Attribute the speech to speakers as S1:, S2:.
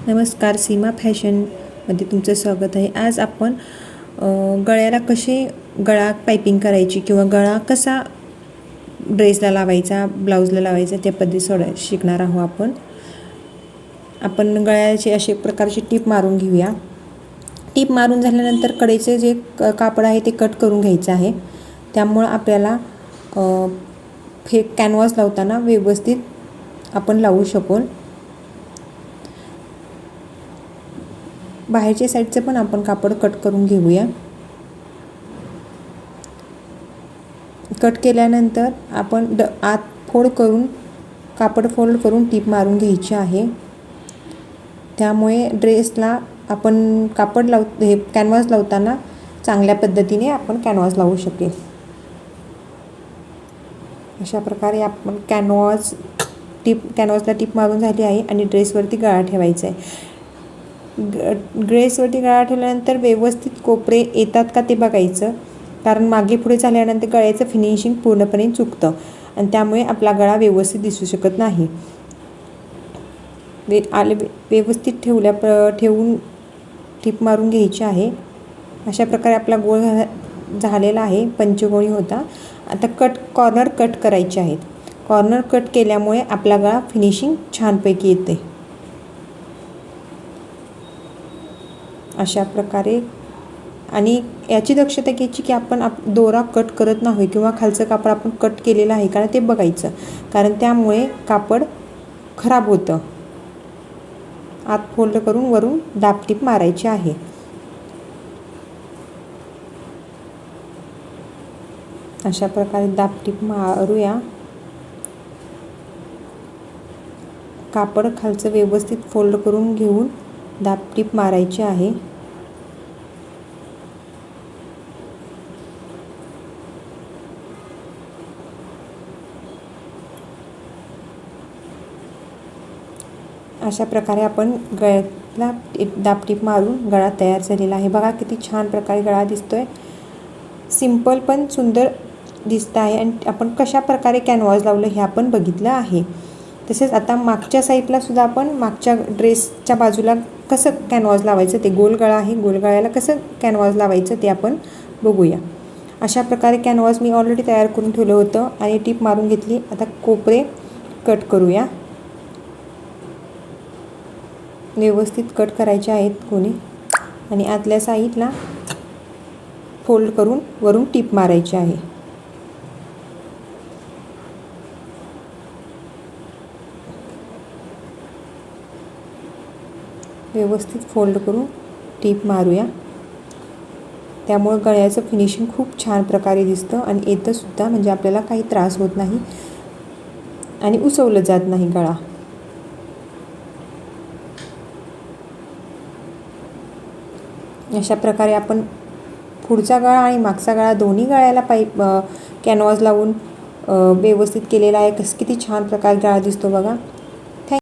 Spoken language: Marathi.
S1: नमस्कार, सीमा फॅशनमध्ये तुमचं स्वागत आहे। आज आपण गळ्याला कसे गळा पाइपिंग करायची किंवा गळा कसा ड्रेसला लावायचा, ब्लाउजला लावायचा त्या पद्धती शिकणार आहोत। आपण गळ्याचे असे प्रकारची टीप मारून घेऊया। टीप मारून झाल्यानंतर कडेचे जे कापड आहे ते कट करून घ्यायचं आहे। त्यामुळे आपल्याला हे कॅनव्हास लावताना व्यवस्थित आपण लावू शकू। बाहेरच्या साइडचे पण आपण कापड कट करून घेऊया। कट केल्यानंतर आपण आत फोल्ड करून कापड फोल्ड करून टीप मारून घ्यायची आहे। त्यामुळे ड्रेसला आपण कापड हे कॅनव्हास लावताना चांगल्या पद्धतीने आपण कॅनव्हास लावू शकेल। अशा प्रकारे आपण कॅनव्हासला टीप मारून झाली आहे आणि ड्रेसवरती गळा ठेवायचा आहे। ड्रेसवरती गळा ठेवल्यानंतर व्यवस्थित कोपरे येतात का ते बघायचं, कारण मागे पुढे झाल्यानंतर गळ्याचं फिनिशिंग पूर्णपणे चुकतं आणि त्यामुळे आपला गळा व्यवस्थित दिसू शकत नाही। व्यवस्थित ठेवून टीप मारून घ्यायची आहे। अशा प्रकारे आपला गोल झालेला आहे, पंचकोनी होता। आता कॉर्नर कट करायचे आहेत। कॉर्नर कट केल्यामुळे आपला गळा फिनिशिंग छानपैकी येते। अशा प्रकारे आणि याची दक्षता घ्यायची की आपण दोरा कट करत नाही किंवा खालचं कापड आपण कट केलेलं आहे कारण ते बघायचं, कारण त्यामुळे कापड खराब होतं। आत फोल्ड करून वरून दाबटीप मारायची आहे। अशा प्रकारे दाबटीप मारूया। कापड खालचं व्यवस्थित फोल्ड करून घेऊन दाबटीप मारायची आहे। अशा प्रकारे आपण गळ्याला दाबटीप मारून गळा तयार झालेला आहे। बघा किती छान प्रकारे गळा दिसतोय, सिंपल पण सुंदर दिसत आहे। आणि आपण कशा प्रकारे कॅनव्हास लावलं हे आपण बघितलं आहे। तसेच आता मागच्या साईडला सुद्धा आपण मागच्या ड्रेसच्या बाजूला कसं कॅनव्हास लावायचं, ते गोल गळा आहे, गोल गळ्याला कसं कॅनव्हास लावायचं ते आपण बघूया। अशा प्रकारे कॅनव्हास मी ऑलरेडी तयार करून ठेवलं होतं आणि टीप मारून घेतली। आता कोपरे कट करूया। व्यवस्थित कट करायचे आहेत कोणी आणि आतल्या साईडला फोल्ड करून वरून टीप मारायची आहे। व्यवस्थित फोल्ड करून टीप मारूया। त्यामुळे गळ्याचं फिनिशिंग खूप छान प्रकारे दिसतं आणि येतं सुद्धा, म्हणजे आपल्याला काही त्रास होत नाही आणि उसवलं जात नाही गळा। अशा प्रकारे आपण पुढचा गळा आणि मागचा गळा दोन्ही गळ्याला कॅनव्हास लावून व्यवस्थित केलेला आहे। किती छान प्रकारे गळा दिसतो बघा।